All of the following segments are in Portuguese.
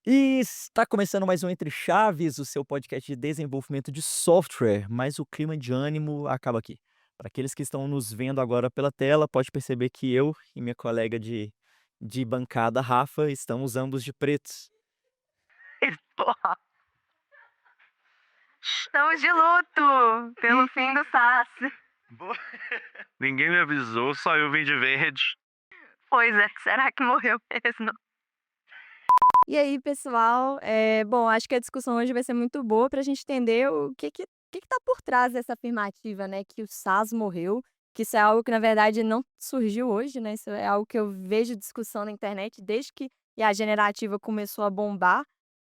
E está começando mais um Entre Chaves, o seu podcast de desenvolvimento de software, mas o clima de ânimo acaba aqui. Para aqueles que estão nos vendo agora pela tela, pode perceber que eu e minha colega de bancada, Rafa, estamos ambos de pretos. Porra, estamos de luto pelo fim do SAS. Boa. Ninguém me avisou, só eu vim de verde. Pois é, será que morreu mesmo? E aí, pessoal, bom, acho que a discussão hoje vai ser muito boa para a gente entender o que tá por trás dessa afirmativa, né, que o SaaS morreu, que isso é algo que na verdade não surgiu hoje, né, isso é algo que eu vejo discussão na internet desde que a generativa começou a bombar.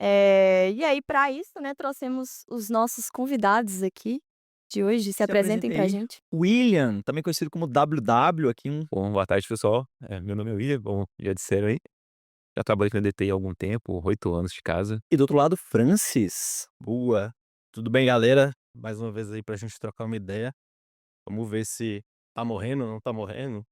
E aí para isso, né, trouxemos os nossos convidados aqui de hoje, se Se apresentem apresentem pra aí. gente. William, também conhecido como WW, aqui Bom, boa tarde, pessoal. Meu nome é William, bom, já disseram aí. Já trabalhei com DTI há algum tempo, 8 anos de casa. e do outro lado, Francis. Boa. Tudo bem, galera? Mais uma vez aí pra gente trocar uma ideia. Vamos ver se tá morrendo ou não tá morrendo.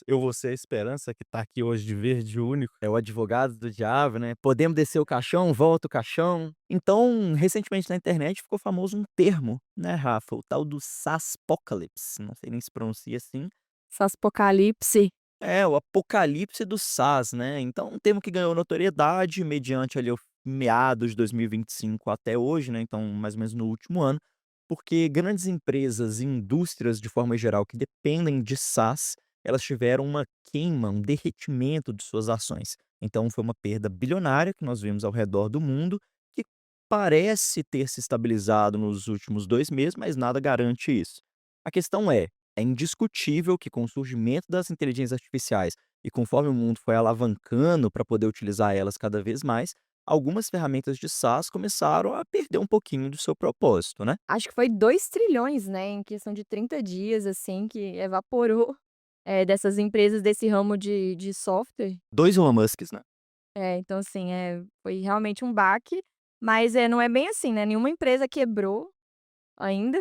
Eu vou ser a esperança que tá aqui hoje de verde único. É o advogado do diabo, né? Podemos descer o caixão, volta o caixão. Então, recentemente na internet ficou famoso um termo, né, Rafa? O tal do SaaSpocalypse. Não sei nem se pronuncia assim. SaaSpocalipse. É, o apocalipse do SaaS, né? Então, um termo que ganhou notoriedade mediante ali o meados de 2025 até hoje, né? Então, mais ou menos no último ano, porque grandes empresas e indústrias de forma geral que dependem de SaaS, elas tiveram uma queima, um derretimento de suas ações. Então, foi uma perda bilionária que nós vimos ao redor do mundo, que parece ter se estabilizado nos últimos 2 meses, mas nada garante isso. A questão é indiscutível que com o surgimento das inteligências artificiais e conforme o mundo foi alavancando para poder utilizar elas cada vez mais, algumas ferramentas de SaaS começaram a perder um pouquinho do seu propósito, né. Acho que foi 2 trilhões, né, em questão de 30 dias, assim, que evaporou, dessas empresas desse ramo de software. 2 Elon Musks, né. Então assim, foi realmente um baque, mas, não é bem assim, né, nenhuma empresa quebrou ainda.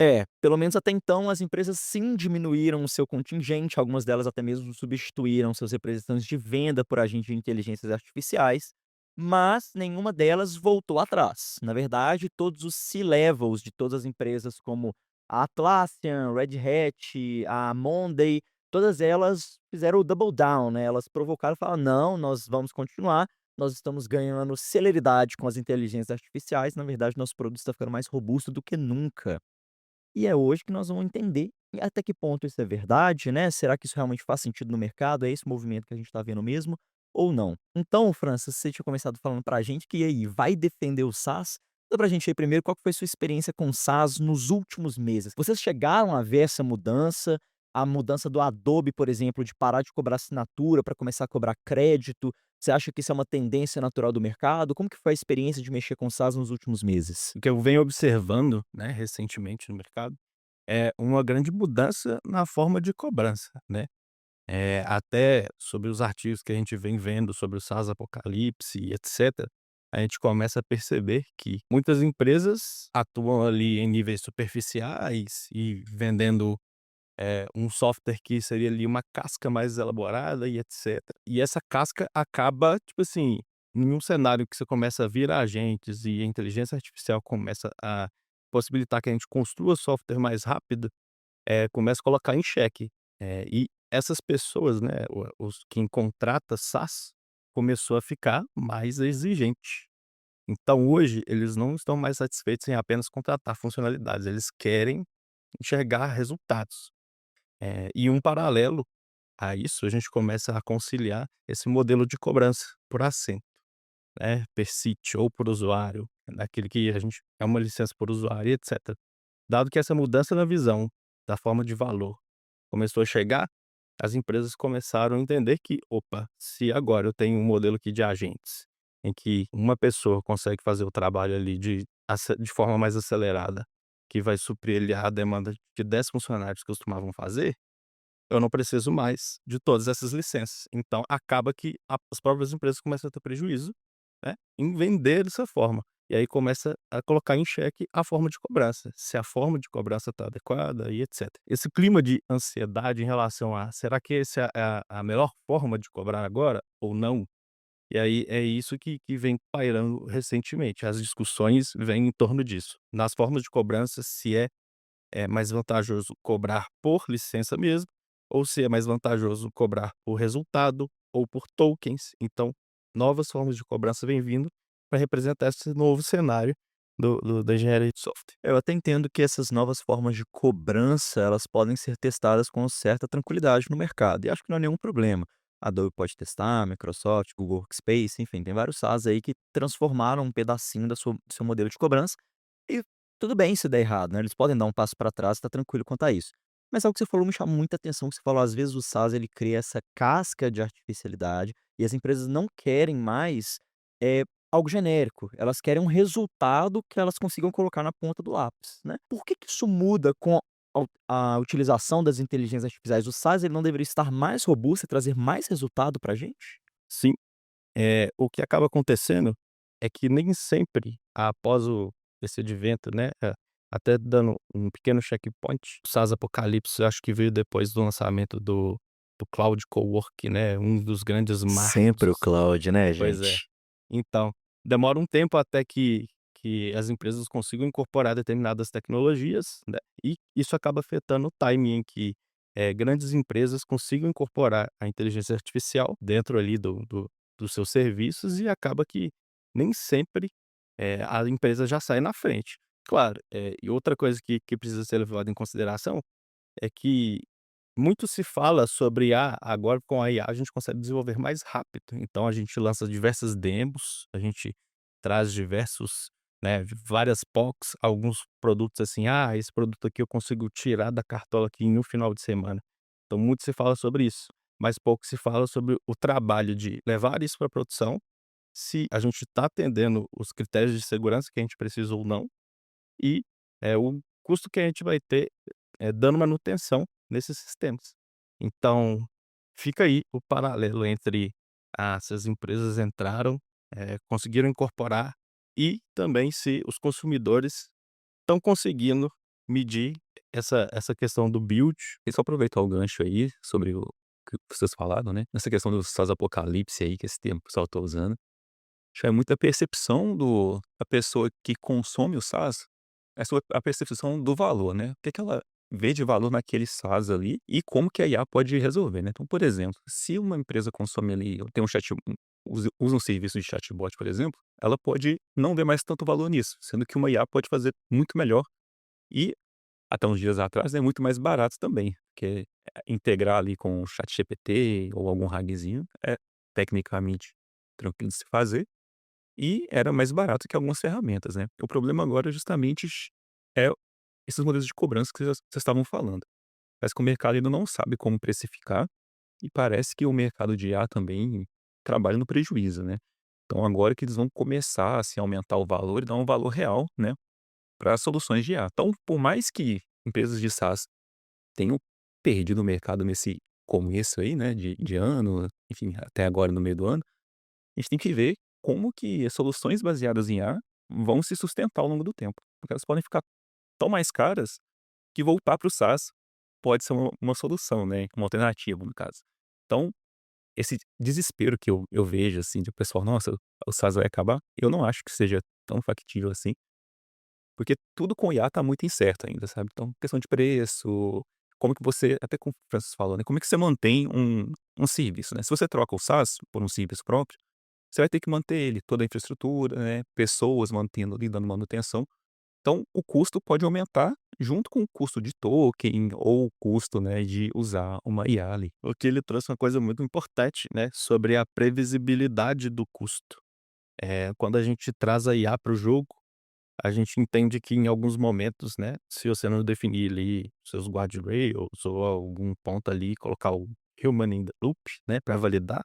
É, pelo menos até então as empresas sim diminuíram o seu contingente, algumas delas até mesmo substituíram seus representantes de venda por agentes de inteligências artificiais, mas nenhuma delas voltou atrás. Na verdade, todos os C-levels de todas as empresas como a Atlassian, Red Hat, a Monday, todas elas fizeram o double down, né, elas provocaram e falaram: "Não, nós vamos continuar, nós estamos ganhando celeridade com as inteligências artificiais, na verdade nosso produto está ficando mais robusto do que nunca". E é hoje que nós vamos entender até que ponto isso é verdade, né? Será que isso realmente faz sentido no mercado? É esse movimento que a gente está vendo mesmo ou não? Então, França, você tinha começado falando para a gente que e aí, vai defender o SaaS? Conta pra gente aí primeiro qual que foi sua experiência com o SaaS nos últimos meses. Vocês chegaram a ver essa mudança? A mudança do Adobe, por exemplo, de parar de cobrar assinatura para começar a cobrar crédito. Você acha que isso é uma tendência natural do mercado? Como que foi a experiência de mexer com SaaS nos últimos meses? O que eu venho observando, né, recentemente no mercado, é uma grande mudança na forma de cobrança, né. Até sobre os artigos que a gente vem vendo sobre o SaaS Apocalipse e etcétera, a gente começa a perceber que muitas empresas atuam ali em níveis superficiais e vendendo um software que seria ali uma casca mais elaborada e etcétera. E essa casca acaba, tipo assim, em um cenário que você começa a vir agentes e a inteligência artificial começa a possibilitar que a gente construa software mais rápido, começa a colocar em xeque. E essas pessoas, né, os quem contrata SaaS, começou a ficar mais exigente. Então hoje eles não estão mais satisfeitos em apenas contratar funcionalidades, eles querem enxergar resultados. E um paralelo a isso, a gente começa a conciliar esse modelo de cobrança por assento, né, per seat ou por usuário, naquele que a gente é uma licença por usuário e etcétera. Dado que essa mudança na visão da forma de valor começou a chegar, as empresas começaram a entender que: "Opa, se agora eu tenho um modelo aqui de agentes, em que uma pessoa consegue fazer o trabalho ali de forma mais acelerada, que vai suprir ali a demanda de 10 funcionários que costumavam fazer, eu não preciso mais de todas essas licenças". Então acaba que a as próprias empresas começam a ter prejuízo, né, em vender dessa forma. E aí começa a colocar em xeque a forma de cobrança, se a forma de cobrança está adequada e etcétera. Esse clima de ansiedade em relação a: "Será que esse é a melhor forma de cobrar agora ou não?", E aí é isso que vem pairando recentemente. As discussões vêm em torno disso. Nas formas de cobrança, se é mais vantajoso cobrar por licença mesmo, ou se é mais vantajoso cobrar por resultado ou por tokens. Então, novas formas de cobrança vêm vindo para representar esse novo cenário da engenharia de software. Eu até entendo que essas novas formas de cobrança, elas podem ser testadas com certa tranquilidade no mercado, e acho que não é nenhum problema. A Adobe pode testar, Microsoft, Google Workspace, enfim, tem vários SaaS aí que transformaram um pedacinho do seu modelo de cobrança, e tudo bem se der errado, né, eles podem dar um passo para trás, tá tranquilo quanto a isso. Mas algo que você falou me chamou muita atenção, que você falou, às vezes o SaaS ele cria essa casca de artificialidade, e as empresas não querem mais, eh, algo genérico, elas querem um resultado que elas consigam colocar na ponta do lápis, né. Por que que isso muda com a utilização das inteligências artificiais? O SaaS ele não deveria estar mais robusto e trazer mais resultado pra gente? Sim, o que acaba acontecendo é que nem sempre após esse advento, né, até dando um pequeno checkpoint, o SaaS Apocalipse acho que veio depois do lançamento do Cloud Coworking, né, um dos grandes marcos, Sempre o assim. cloud, né, Pois é. gente? Então, demora um tempo até que as empresas consigam incorporar determinadas tecnologias, né, e isso acaba afetando o timing em que, grandes empresas consigam incorporar a inteligência artificial dentro ali dos seus serviços e acaba que nem sempre, a empresa já sai na frente. Claro, e outra coisa que precisa ser levada em consideração é que muito se fala sobre IA, agora com a IA a gente consegue desenvolver mais rápido, então a gente lança diversas demos, a gente traz diversos, né, várias POCs, alguns produtos assim: "Ah, esse produto aqui eu consigo tirar da cartola aqui em um final de semana". Então muito se fala sobre isso, mas pouco se fala sobre o trabalho de levar isso para produção, se a gente está atendendo os critérios de segurança que a gente precisa ou não, e, o custo que a gente vai ter, dando manutenção nesses sistemas. Então, fica aí o paralelo entre, se as empresas entraram, conseguiram incorporar e também se os consumidores estão conseguindo medir essa questão do build. E só aproveitar o gancho aí sobre o que vocês falaram, né, nessa questão do SaaS apocalipse aí, que esse termo que o pessoal tá usando, acho que é muita percepção da pessoa que consome o SaaS, é sobre a percepção do valor, né. O que que ela vê de valor naquele SaaS ali e como que a IA pode resolver, né. Então, por exemplo, se uma empresa consome ali ou tem um usa um serviço de chatbot, por exemplo, ela pode não ver mais tanto valor nisso, sendo que uma IA pode fazer muito melhor e até uns dias atrás é muito mais barato também, porque, integrar ali com o ChatGPT ou algum ragzinho é tecnicamente tranquilo de se fazer e era mais barato que algumas ferramentas, né. O problema agora justamente é esses modelos de cobrança que vocês estavam falando. Parece que o mercado ainda não sabe como precificar e parece que o mercado de IA também trabalha no prejuízo, né. Então agora que eles vão começar, assim, a aumentar o valor e dar um valor real, né, para soluções de IA. Então, por mais que empresas de SaaS tenham perdido o mercado nesse começo aí, né, de ano, enfim, até agora no meio do ano, a gente tem que ver como que as soluções baseadas em IA vão se sustentar ao longo do tempo, porque elas podem ficar tão mais caras que voltar para o SaaS pode ser uma solução, né, uma alternativa no caso. Então, esse desespero que eu vejo, assim, de o pessoal: "Nossa, o SaaS vai acabar", eu não acho que seja tão factível assim. Porque tudo com IA tá muito incerto ainda, sabe. Então, questão de preço, como que você até como o Francis falou, né, como é que você mantém um serviço, né. Se você troca o SaaS por um serviço próprio, você vai ter que manter ele, toda a infraestrutura, né, pessoas mantendo ali, dando manutenção. Então, o custo pode aumentar junto com o custo de token ou o custo, né, de usar uma IA ali. O que ele trouxe uma coisa muito importante, né, sobre a previsibilidade do custo. Quando a gente traz a IA para o jogo, a gente entende que em alguns momentos, né, se você não definir ali seus guardrails ou algum ponto ali, colocar o human in the loop, né, para validar,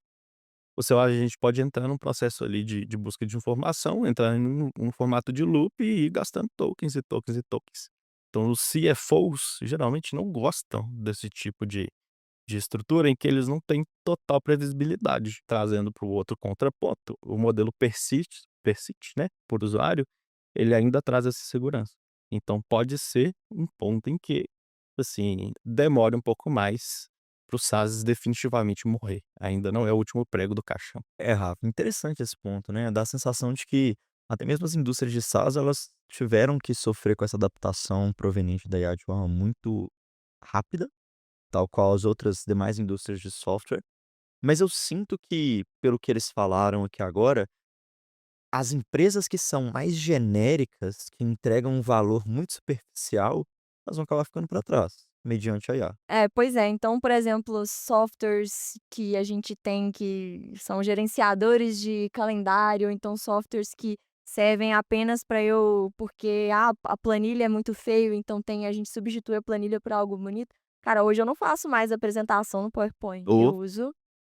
a gente pode entrar num processo ali de busca de informação, entrar em um formato de loop e ir gastando tokens e tokens e tokens. Então os CFOs geralmente não gostam desse tipo de estrutura em que eles não têm total previsibilidade, trazendo para o outro contraponto, o modelo persiste, né, por usuário, ele ainda traz essa segurança. Então pode ser um ponto em que, assim, demore um pouco mais para o SaaS definitivamente morrer. Ainda não é o último prego do caixão. Rafa, interessante esse ponto, né, dá a sensação de que até mesmo as indústrias de SaaS, elas tiveram que sofrer com essa adaptação proveniente da IA de forma muito rápida, tal qual as outras demais indústrias de software, mas eu sinto que, pelo que eles falaram aqui agora, as empresas que são mais genéricas, que entregam um valor muito superficial, elas vão acabar ficando para trás, mediante a IA. Pois é. Então, por exemplo, softwares que a gente tem que são gerenciadores de calendário, então softwares que servem apenas para eu porque, a planilha é muito feio, então a gente substitui a planilha por algo bonito. Cara, hoje eu não faço mais apresentação no PowerPoint, Ou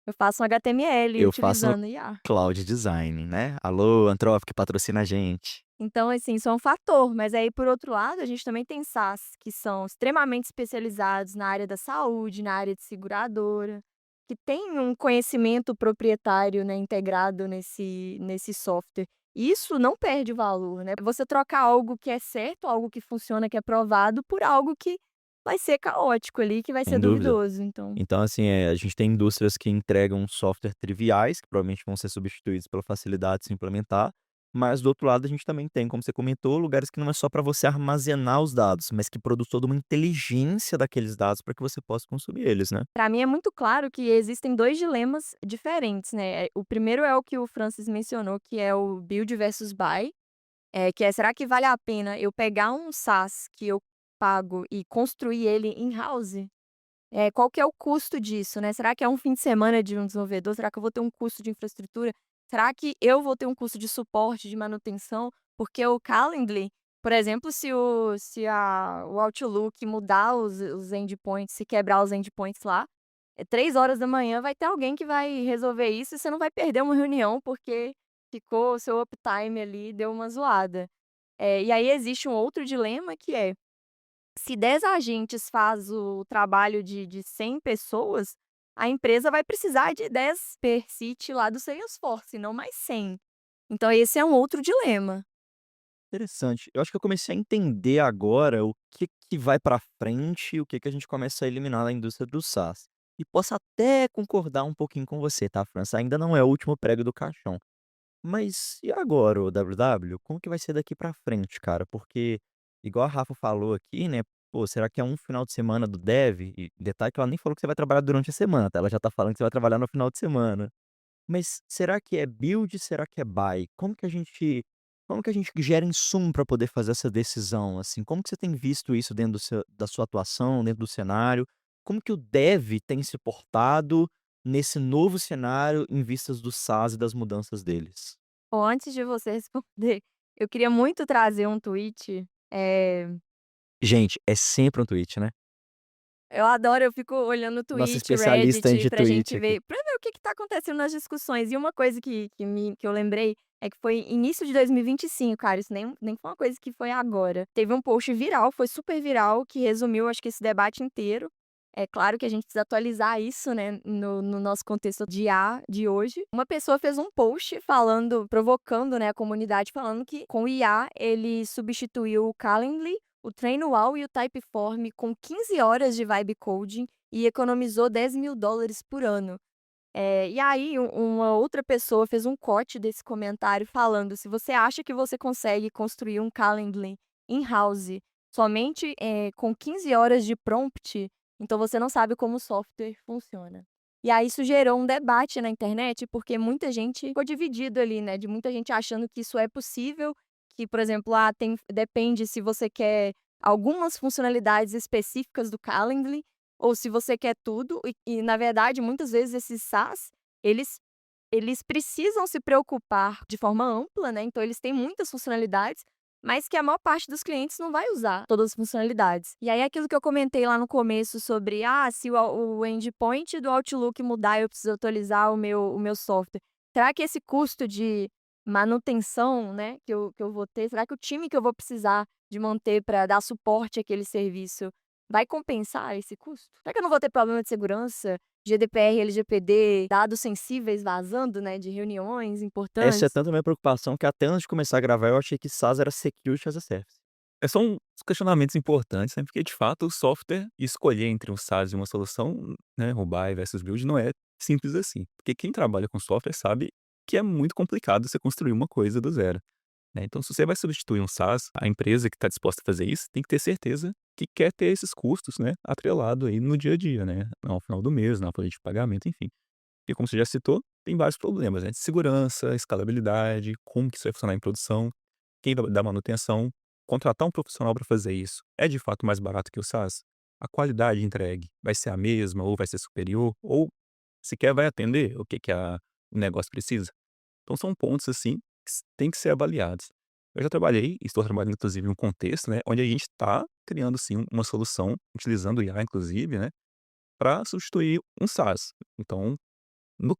eu faço um HTML eu faço no utilizando IA. cloud design, né. Alô, Anthropic, patrocina a gente. Então, assim, isso é um fator, mas aí, por outro lado, a gente também tem SaaS que são extremamente especializados na área da saúde, na área de seguradora, que tem um conhecimento proprietário, né, integrado nesse software. E isso não perde valor, né? Você trocar algo que é certo, algo que funciona, que é provado, por algo que vai ser caótico ali, que vai ser Sem dúvida. duvidoso. Então, Então, assim, a gente tem indústrias que entregam software triviais, que provavelmente vão ser substituídos pela facilidade de se implementar, mas do outro lado a gente também tem, como você comentou, lugares que não é só para você armazenar os dados, mas que produz toda uma inteligência daqueles dados para que você possa consumir eles, né. para mim é muito claro que existem 2 dilemas diferentes, né. O primeiro é o que o Francis mencionou, que é o build versus buy, que é: será que vale a pena eu pegar um SaaS que eu pago e construir ele in-house? Qual que é o custo disso, né? Será que é um fim de semana de um desenvolvedor? Será que eu vou ter um custo de infraestrutura? Será que eu vou ter um custo de suporte, de manutenção? Porque o Calendly, por exemplo, o Outlook mudar os endpoints, se quebrar os endpoints lá, 3 horas da manhã vai ter alguém que vai resolver isso e você não vai perder uma reunião porque ficou o seu uptime ali, deu uma zoada. E aí existe um outro dilema que é: se 10 agentes faz o trabalho de 100 pessoas, a empresa vai precisar de 10 per seat lá do Salesforce, não mais 100. Então esse é um outro dilema. Interessante. Eu acho que eu comecei a entender agora o que vai para frente e o que a gente começa a eliminar na indústria do SaaS. E posso até concordar um pouquinho com você, tá, França, ainda não é o último prego do caixão. Mas e agora, o WW? Como que vai ser daqui pra frente, cara? Porque, igual a Rafa falou aqui, né, pô, será que é um final de semana do dev? E detalhe que ela nem falou que você vai trabalhar durante a semana, tá? Ela já tá falando que você vai trabalhar no final de semana. Mas será que é build, será que é buy? Como que a gente gera insumo para poder fazer essa decisão, assim? Como que você tem visto isso dentro da sua atuação, dentro do cenário? Como que o dev tem se portado nesse novo cenário em vistas do SaaS e das mudanças deles? Bom, antes de você responder, eu queria muito trazer um tweet, Gente, é sempre um tweet, né? eu adoro, eu fico olhando o Nossa Twitch, especialista em Reddit, de pra tweet gente aqui. ver pra ver o que que tá acontecendo nas discussões. E uma coisa que eu lembrei é que foi início de 2025, cara, isso nem foi uma coisa que foi agora. Teve um post viral, foi super viral, que resumiu, acho que esse debate inteiro. É claro que a gente precisa atualizar isso, né, no nosso contexto de IA de hoje. Uma pessoa fez um post falando, provocando, né, a comunidade, falando que com o IA ele substituiu o Calendly, o Trainwall e o Typeform com 15 horas de vibe coding e economizou $10.000 por ano. E aí uma outra pessoa fez um corte desse comentário falando: se você acha que você consegue construir um Calendly in-house somente, com 15 horas de prompt, então você não sabe como o software funciona. E aí isso gerou um debate na internet, porque muita gente ficou dividido ali, né, de muita gente achando que isso é possível, que, por exemplo, depende se você quer algumas funcionalidades específicas do Calendly ou se você quer tudo. E na verdade, muitas vezes esses SaaS, eles eles precisam se preocupar de forma ampla, né, então eles têm muitas funcionalidades, mas que a maior parte dos clientes não vai usar todas as funcionalidades. E aí aquilo que eu comentei lá no começo sobre, se o endpoint do Outlook mudar, eu preciso atualizar o meu software. Será que esse custo de manutenção, né, que eu vou ter, será que o time que eu vou precisar de manter para dar suporte àquele serviço vai compensar esse custo? Será que eu não vou ter problema de segurança, GDPR, LGPD, dados sensíveis vazando, né, de reuniões Essa é importantes? tanto a minha preocupação que até antes de começar a gravar eu achei que SaaS era Security as a Service. São os questionamentos importantes, né, porque de fato o software escolher entre um SaaS e uma solução, né, o buy versus build não é simples assim. Porque quem trabalha com software sabe que é muito complicado você construir uma coisa do zero, né. Então se você vai substituir um SaaS, a empresa que está disposta a fazer isso tem que ter certeza que quer ter esses custos, né, atrelado aí no dia a dia, né, ao final do mês, na folha de pagamento, enfim. E como você já citou, tem vários problemas, né, de segurança, escalabilidade, como que isso vai funcionar em produção, quem vai dar manutenção, contratar um profissional para fazer isso é de fato mais barato que o SaaS? A qualidade entregue vai ser a mesma ou vai ser superior? Ou sequer vai atender o que o negócio precisa? Então são pontos assim que têm que ser avaliados. Eu já trabalhei, e estou trabalhando inclusive em um contexto, né, onde a gente está criando sim uma solução, utilizando o IA inclusive, né, para substituir um SaaS. Então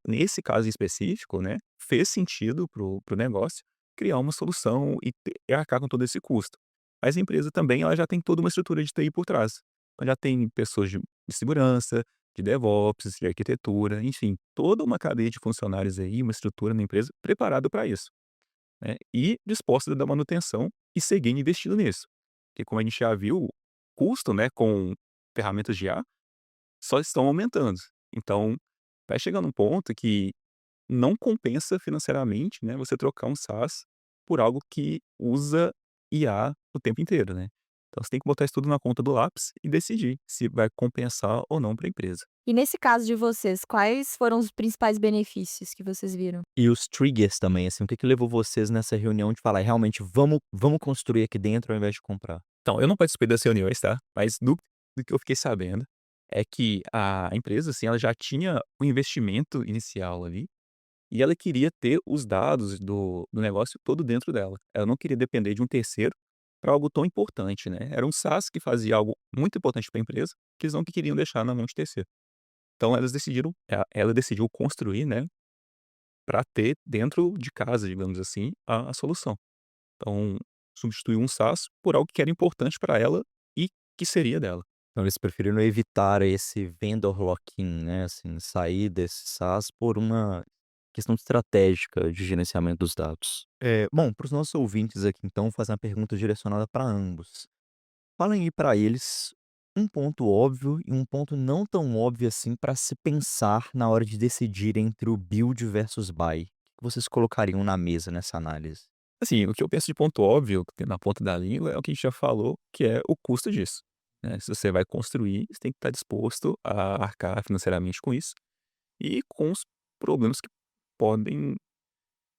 nesse caso em específico, né, fez sentido pro negócio criar uma solução e arcar com todo esse custo. Mas a empresa também, ela já tem toda uma estrutura de TI por trás. Então já tem pessoas de segurança, de DevOps, de arquitetura, enfim, toda uma cadeia de funcionários aí, uma estrutura na empresa preparada para isso, né, e disposta a dar manutenção e seguir investindo nisso. Porque como a gente já viu, o custo, né, com ferramentas de IA só estão aumentando. Então, vai chegando um ponto que não compensa financeiramente, né, você trocar um SaaS por algo que usa IA o tempo inteiro, né. Então você tem que botar isso tudo na ponta do lápis e decidir se vai compensar ou não para a empresa. E nesse caso de vocês, quais foram os principais benefícios que vocês viram? E os triggers também, assim, o que que levou vocês nessa reunião de falar: "Realmente vamos construir aqui dentro ao invés de comprar"? Então, eu não participei das reuniões, tá, mas do que eu fiquei sabendo, é que a empresa, assim, ela já tinha o investimento inicial ali, e ela queria ter os dados do negócio todo dentro dela. Ela não queria depender de um terceiro para algo tão importante, né. Era um SaaS que fazia algo muito importante para a empresa, que eles não queriam deixar na mão de terceiro. Então ela decidiu construir, né, para ter dentro de casa, digamos assim, a solução. Então, substituiu um SaaS por algo que era importante para ela e que seria dela. Então eles preferiram evitar esse vendor lock-in, né, assim, sair desse SaaS por uma questão estratégica de gerenciamento dos dados. Bom, para os nossos ouvintes aqui então, vou fazer uma pergunta direcionada para ambos. Falem aí para eles um ponto óbvio e um ponto não tão óbvio assim para se pensar na hora de decidir entre o build versus buy. O que vocês colocariam na mesa nessa análise? Assim, o que eu penso de ponto óbvio, que tem na ponta da língua, é o que a gente já falou, que é o custo disso, né. Se você vai construir, você tem que estar disposto a arcar financeiramente com isso e com os problemas que podem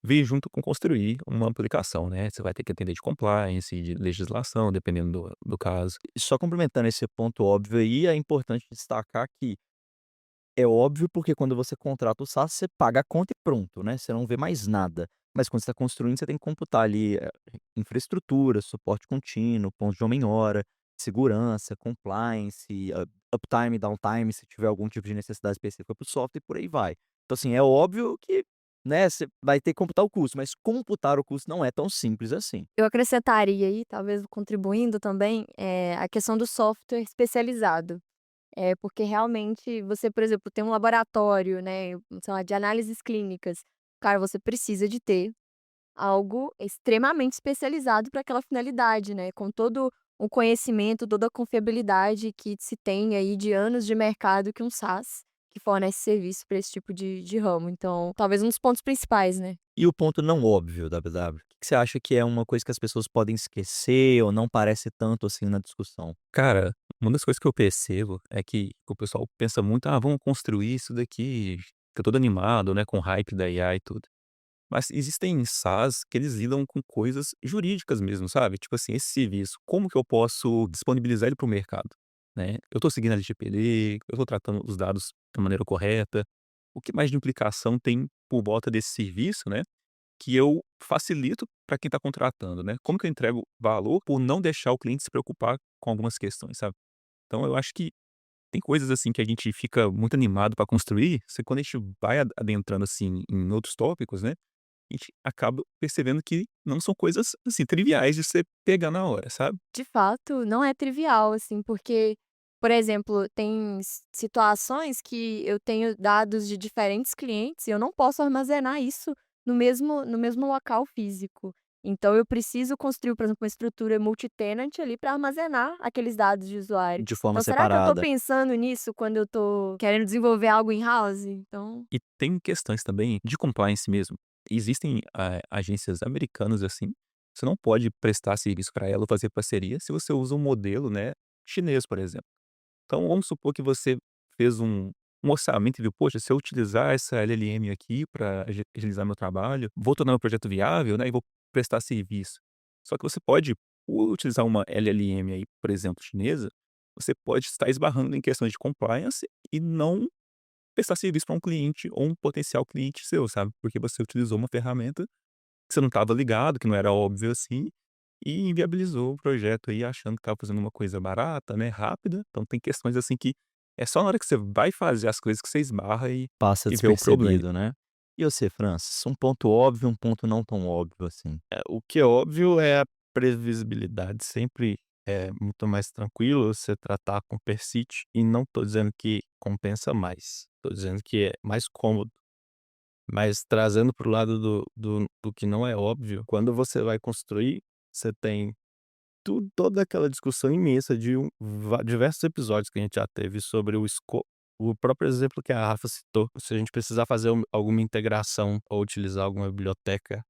vir junto com construir uma aplicação, né. Você vai ter que atender de compliance, de legislação, dependendo do caso. E só complementando esse ponto óbvio aí, é importante destacar que é óbvio, porque quando você contrata o SaaS, você paga a conta e pronto, né, você não vê mais nada. Mas quando você está construindo, você tem que computar ali, infraestrutura, suporte contínuo, ponto de homem-hora, segurança, compliance, uptime, downtime, se tiver algum tipo de necessidade específica para o software e por aí vai. Então assim, é óbvio que, né, você vai ter que computar o custo, mas computar o custo não é tão simples assim. Eu acrescentaria aí, talvez contribuindo também, a questão do software especializado. Porque realmente você, por exemplo, tem um laboratório, né, sei lá, de análises clínicas. Cara, você precisa de ter algo extremamente especializado para aquela finalidade, né, com todo o conhecimento, toda a confiabilidade que se tem aí de anos de mercado que um SaaS, que fornece serviço para esse tipo de ramo. Então, talvez um dos pontos principais, né. E o ponto não óbvio da BW, o que que você acha que é uma coisa que as pessoas podem esquecer ou não parece tanto assim na discussão? Cara, uma das coisas que eu percebo é que o pessoal pensa muito: "Ah, vamos construir isso daqui", fica todo animado, né, com o hype da IA e tudo. Mas existem SaaS que eles lidam com coisas jurídicas mesmo, sabe? Tipo assim, esse serviço, como que eu posso disponibilizar ele para o mercado, né? Eu estou seguindo a LGPD, eu estou tratando os dados da maneira correta. O que mais de implicação tem por volta desse serviço, né? Que eu facilito para quem está contratando, né? Como que eu entrego valor por não deixar o cliente se preocupar com algumas questões, sabe? Então eu acho que tem coisas assim que a gente fica muito animado para construir, quando a gente vai adentrando assim em outros tópicos, né? A gente acaba percebendo que não são coisas, assim, triviais de você pegar na hora, sabe. De fato, não é trivial, assim, porque, por exemplo, tem situações que eu tenho dados de diferentes clientes e eu não posso armazenar isso no mesmo local físico. Então eu preciso construir, por exemplo, uma estrutura multi-tenant ali para armazenar aqueles dados de usuário. De forma Então será que eu estou separada. pensando nisso quando eu estou querendo desenvolver algo in-house? Então E tem questões também de compliance mesmo. Existem, agências americanas, assim, você não pode prestar serviço para ela ou fazer parceria se você usa um modelo, né, chinês, por exemplo. Então vamos supor que você fez um orçamento e viu: "Poxa, se eu utilizar essa LLM aqui para agilizar meu trabalho, vou tornar meu projeto viável, né, e vou prestar serviço". Só que você pode, por utilizar uma LLM aí, por exemplo, chinesa, você pode estar esbarrando em questões de compliance e não prestar serviço para um cliente ou um potencial cliente seu, sabe, porque você utilizou uma ferramenta que você não estava ligado, que não era óbvio assim, e inviabilizou o projeto aí achando que estava fazendo uma coisa barata, né, rápida. Então tem questões assim que é só na hora que você vai fazer as coisas que você esbarra Passa e vê o problema. despercebido, né. E você, Francis, um ponto óbvio, um ponto não tão óbvio assim? O que é óbvio é a previsibilidade, sempre é muito mais tranquilo você tratar com PERSIT, e não tô dizendo que compensa mais, tô dizendo que é mais cômodo. Mas trazendo para o lado do que não é óbvio, quando você vai construir, você tem toda aquela discussão imensa de diversos episódios que a gente já teve sobre o próprio exemplo que a Rafa citou, se a gente precisar fazer alguma integração ou utilizar alguma biblioteca,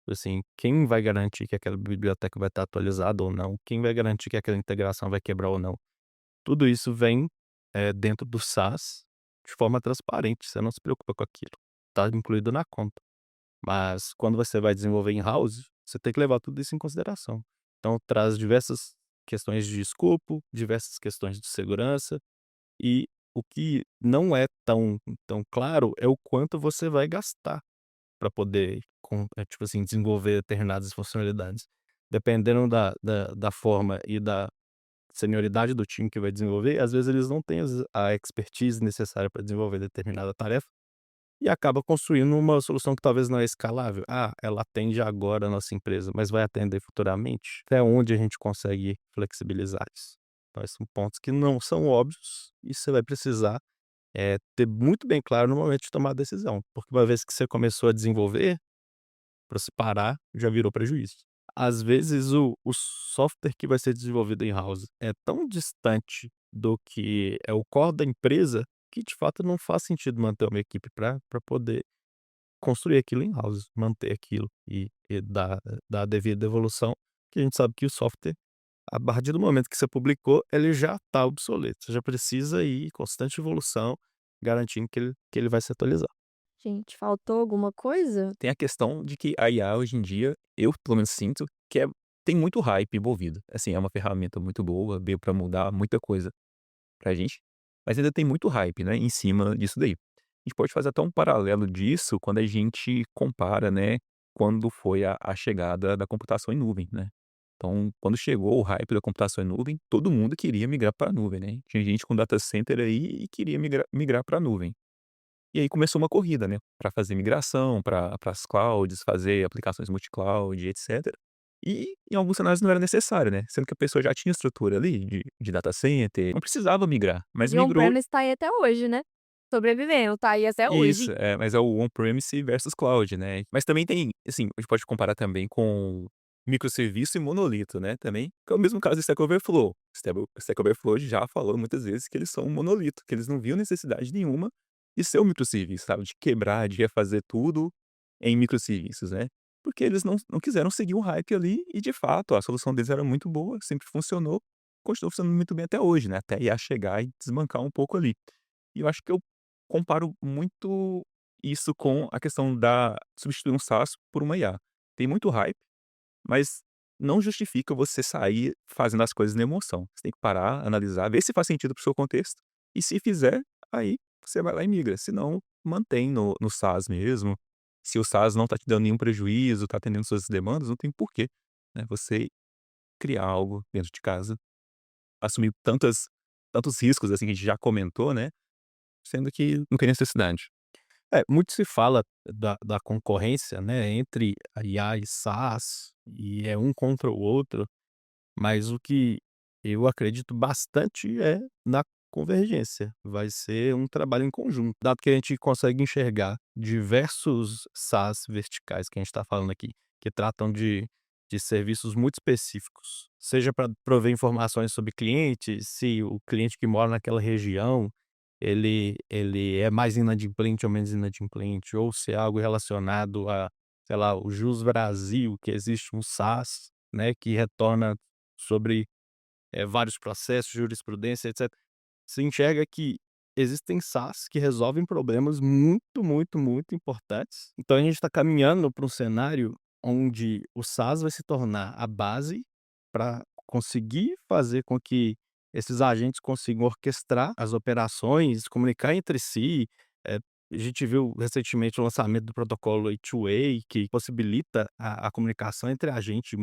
assim, quem vai garantir que aquela biblioteca vai estar atualizada ou não? Quem vai garantir que aquela integração vai quebrar ou não? Tudo isso vem, dentro do SaaS de forma transparente, você não se preocupa com aquilo, tá incluído na conta. Mas quando você vai desenvolver in-house, você tem que levar tudo isso em consideração. Então traz diversas questões de escopo, diversas questões de segurança, e o que não é tão claro é o quanto você vai gastar para poder tipo assim, desenvolver determinadas funcionalidades. Dependendo da forma e da senioridade do time que vai desenvolver, às vezes eles não têm a expertise necessária para desenvolver determinada tarefa, e acaba construindo uma solução que talvez não é escalável. Ah, ela atende agora a nossa empresa, mas vai atender futuramente? Até onde a gente consegue flexibilizar isso? Então, esses são pontos que não são óbvios e você vai precisar ter muito bem claro no momento de tomar a decisão. Porque uma vez que você começou a desenvolver, para se parar, já virou prejuízo. Às vezes, o software que vai ser desenvolvido in-house é tão distante do que é o core da empresa que, de fato, não faz sentido manter uma equipe para poder construir aquilo in-house, manter aquilo e dar a devida evolução, que a gente sabe que o software, a partir do momento que você publicou, ele já está obsoleto. Você já precisa ir em constante evolução, garantindo que ele vai se atualizar. gente, faltou alguma coisa? Tem a questão de que a IA hoje em dia, eu pelo menos sinto que tem muito hype envolvido. Assim, é uma ferramenta muito boa, veio para mudar muita coisa pra gente, mas ainda tem muito hype, né, em cima disso daí. A gente pode fazer até um paralelo disso quando a gente compara, né, quando foi a chegada da computação em nuvem, né. Então, quando chegou o hype da computação em nuvem, todo mundo queria migrar para a nuvem, né. Tinha gente com data center aí e queria migrar para a nuvem. E aí começou uma corrida, né, para fazer migração para as clouds, fazer aplicações multi-cloud, etcétera. E em alguns cenários não era necessário, né, sendo que a pessoa já tinha estrutura ali de data center, não precisava migrar, mas E migrou. on-premise tá aí até hoje, né, sobrevivendo, tá aí até hoje. Isso, mas é o on-premise versus cloud, né. Mas também tem, assim, a gente pode comparar também com microserviço e monolito, né, também, que é o mesmo caso do Stack Overflow. Stack Overflow já falou muitas vezes que eles são um monolito, que eles não viam necessidade nenhuma de ser um microserviço, sabe, de quebrar, de refazer tudo em microserviços, né. Porque eles não quiseram seguir o hype ali e, de fato, a solução deles era muito boa, sempre funcionou, continua funcionando muito bem até hoje, né, até a IA chegar e desbancar um pouco ali. E eu acho que eu comparo muito isso com a questão da substituir um SaaS por uma IA. Tem muito hype, mas não justifica você sair fazendo as coisas na emoção. Você tem que parar, analisar, ver se faz sentido para o seu contexto, e se fizer, aí você vai lá e migra, se não, mantém no SaaS mesmo. Se o SaaS não está te dando nenhum prejuízo, está atendendo suas demandas, não tem porquê, né, você criar algo dentro de casa, assumir tantos riscos, assim, que a gente já comentou, né, sendo que não tem necessidade. Muito se fala da concorrência, né, entre a IA e SaaS, e é um contra o outro, mas o que eu acredito bastante é na convergência. Vai ser um trabalho em conjunto, dado que a gente consegue enxergar diversos SaaS verticais que a gente está falando aqui, que tratam de de serviços muito específicos, seja para prover informações sobre clientes, se o cliente que mora naquela região, ele é mais inadimplente ou menos inadimplente, ou se é algo relacionado a, sei lá, o Jus Brasil, que existe um SaaS, né, que retorna sobre, vários processos, jurisprudência, etc. Você enxerga que existem SaaS que resolvem problemas muito, muito, muito importantes. Então a gente está caminhando para um cenário onde o SaaS vai se tornar a base para conseguir fazer com que esses agentes consigam orquestrar as operações, comunicar entre si. Eh, a gente viu recentemente o lançamento do protocolo A2A, que possibilita a comunicação entre agentes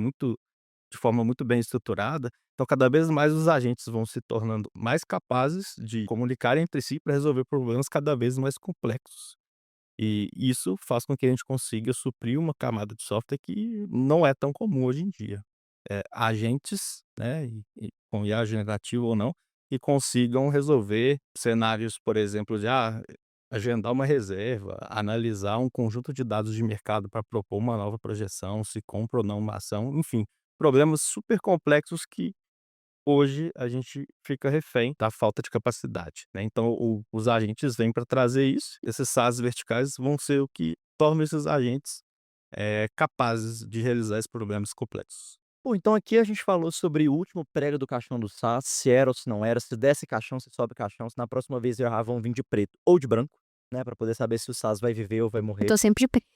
de forma muito bem estruturada. Então, cada vez mais os agentes vão se tornando mais capazes de comunicar entre si para resolver problemas cada vez mais complexos. E isso faz com que a gente consiga suprir uma camada de software que não é tão comum hoje em dia. Agentes, né, e com IA generativo ou não, que consigam resolver cenários, por exemplo, de agendar uma reserva, analisar um conjunto de dados de mercado para propor uma nova projeção, se compra ou não uma ação, enfim, problemas super complexos que hoje a gente fica refém da falta de capacidade, né. Então os agentes vêm para trazer isso, esses SaaS verticais vão ser o que torna esses agentes, capazes de realizar esses problemas complexos. Pô, então aqui a gente falou sobre o último prego do caixão do SaaS, se era ou se não era, se desce caixão, se sobe caixão, se na próxima vez errar vão vir de preto ou de branco, né, pra poder saber se o SaaS vai viver ou vai Eu morrer. tô sempre de preto.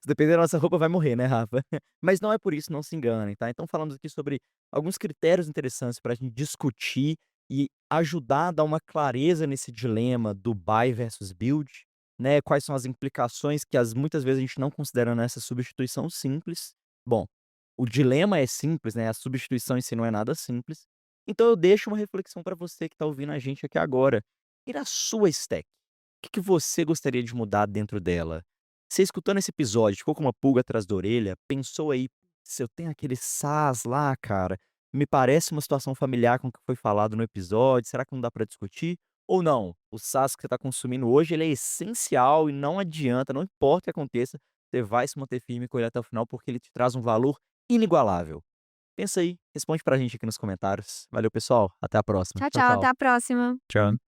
Se depender da nossa roupa vai morrer, né, Rafa? Mas não é por isso, não se enganem, tá? Então falamos aqui sobre alguns critérios interessantes pra gente discutir e ajudar a dar uma clareza nesse dilema do buy versus build, né, quais são as implicações que muitas vezes a gente não considera nessa substituição simples. Bom, o dilema é simples, né, a substituição em si não é nada simples. Então eu deixo uma reflexão pra você que tá ouvindo a gente aqui agora. E na sua stack, o que que você gostaria de mudar dentro dela? Você escutando esse episódio, ficou com uma pulga atrás da orelha, pensou aí: "Se eu tenho aquele SaaS lá, cara, me parece uma situação familiar com o que foi falado no episódio, será que não dá pra discutir?" Ou não, o SaaS que você tá consumindo hoje, ele é essencial e não adianta, não importa o que aconteça, você vai se manter firme com ele até o final, porque ele te traz um valor inigualável. Pensa aí, responde pra gente aqui nos comentários. Valeu, pessoal, até a próxima. Tchau, Tchau, tchau, até tchau. a próxima. Tchau.